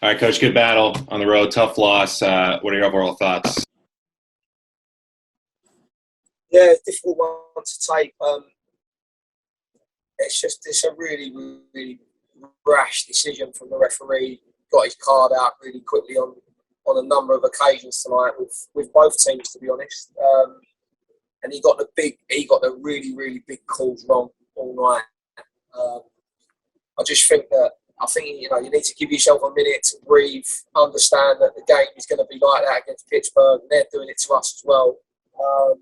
All right, Coach, good battle on the road, tough loss. What are your overall thoughts? Yeah, it's a difficult one to take. It's a really, really rash decision from the referee. Got his card out really quickly on a number of occasions tonight with both teams, to be honest. And he got the really, really big calls wrong all night. I think you need to give yourself a minute to breathe, understand that the game is going to be like that against Pittsburgh, and they're doing it to us as well. I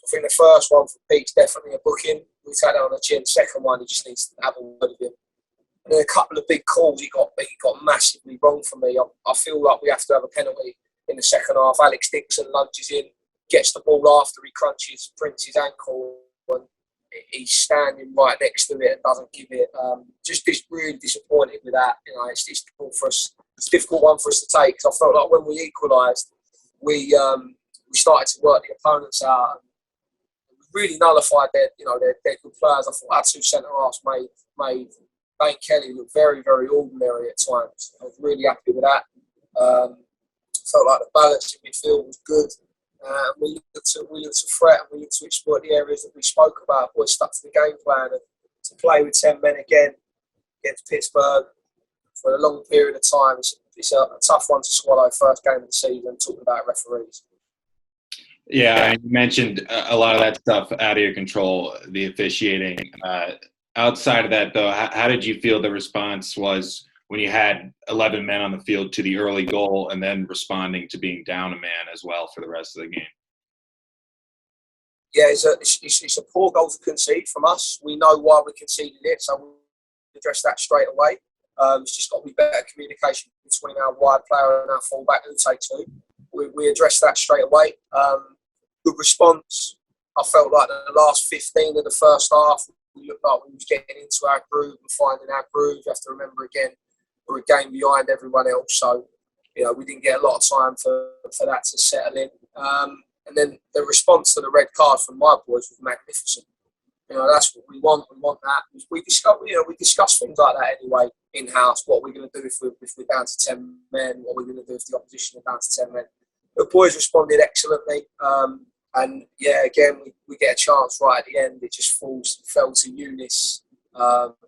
think the first one for Pete's definitely a booking. We take that on the chin. Second one, he just needs to have a word with him. And then a couple of big calls he got massively wrong for me. I feel like we have to have a penalty in the second half. Alex Dixon lunges in, gets the ball after he crunches Prince's ankle, and he's standing right next to it and doesn't give it. Just really disappointed with that. It's difficult for us. It's a difficult one for us to take because I felt like when we equalised, we started to work the opponents out. And really nullified their good players. I thought our two centre halves made Dane Kelly look very, very ordinary at times. I was really happy with that. Felt like the balance in midfield was good. We looked to threat and we looked to exploit the areas that we spoke about. Boys stuck to the game plan and to play with 10 men again against Pittsburgh for a long period of time. It's a tough one to swallow. First game of the season, talking about referees. Yeah, you mentioned a lot of that stuff out of your control, the officiating. Outside of that, though, how did you feel the response was when you had 11 men on the field to the early goal and then responding to being down a man as well for the rest of the game? Yeah, it's a poor goal to concede from us. We know why we conceded it, so we'll address that straight away. It's just got to be better communication between our wide player and our fullback who takes who. We addressed that straight away. Good response. I felt like the last 15 of the first half, we looked like we was getting into our groove and finding our groove. You have to remember again, we're a game behind everyone else, so we didn't get a lot of time for that to settle in. And then the response to the red card from my boys was magnificent. That's what we want. We want that. We discuss things like that anyway in house. What we're going to do if we're down to 10 men. What we're going to do if the opposition are down to 10 men. The boys responded excellently. And yeah, again, we get a chance right at the end. It just fell to Eunice.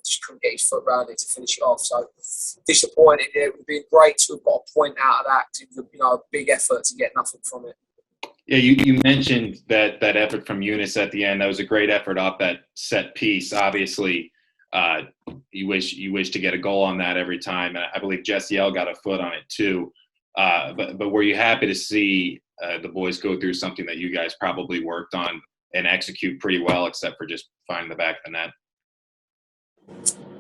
Just couldn't get his foot around it to finish it off. So disappointed. It would have been great to have got a point out of that. It was a big effort to get nothing from it. Yeah, you mentioned that effort from Eunice at the end. That was a great effort off that set piece. Obviously, you wish to get a goal on that every time. And I believe Jesse L got a foot on it too. But were you happy to see the boys go through something that you guys probably worked on and execute pretty well, except for just finding the back of the net?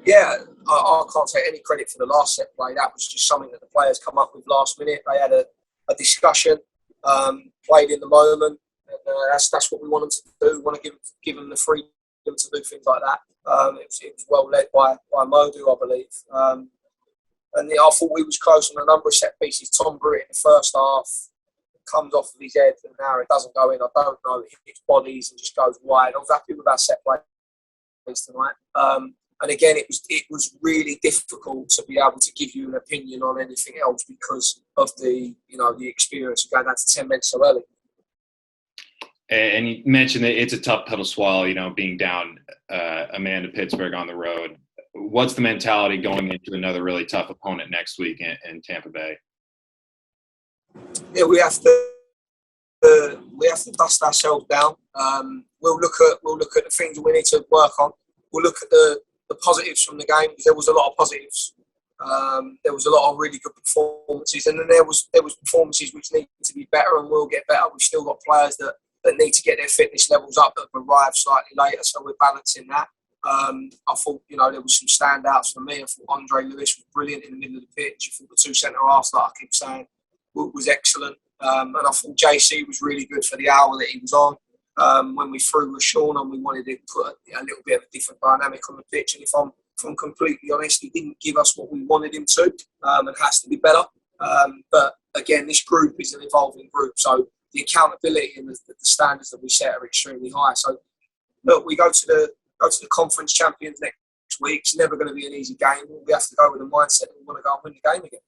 Yeah, I can't take any credit for the last set play. That was just something that the players come up with last minute. They had a discussion, played in the moment, and that's what we want them to do. We want to give them the freedom to do things like that. It was well led by Modu, I believe. And I thought we was close on a number of set pieces. Tom Britt in the first half comes off of his head and now it doesn't go in. I don't know. It hits bodies and just goes wide. I was happy with our set plays tonight. And again, it was really difficult to be able to give you an opinion on anything else because of the experience of going down to 10 men so early. And you mentioned that it's a tough pill to swallow, being down a man to Pittsburgh on the road. What's the mentality going into another really tough opponent next week in Tampa Bay? Yeah, we have to dust ourselves down. We'll look at the things that we need to work on. We'll look at the positives from the game because there was a lot of positives. There was a lot of really good performances, and then there was performances which need to be better and will get better. We've still got players that need to get their fitness levels up that have arrived slightly later, so we're balancing that. I thought, there was some standouts for me. I thought Andre Lewis was brilliant in the middle of the pitch. I thought the two centre halves, like I keep saying, was excellent. And I thought JC was really good for the hour that he was on. When we threw Rashawn on, we wanted to put a little bit of a different dynamic on the pitch. And if I'm completely honest, he didn't give us what we wanted him to, and has to be better. But again, this group is an evolving group, so the accountability and the standards that we set are extremely high. So look, we go to the conference champions next week. It's never going to be an easy game. We have to go with the mindset that we want to go and win the game again.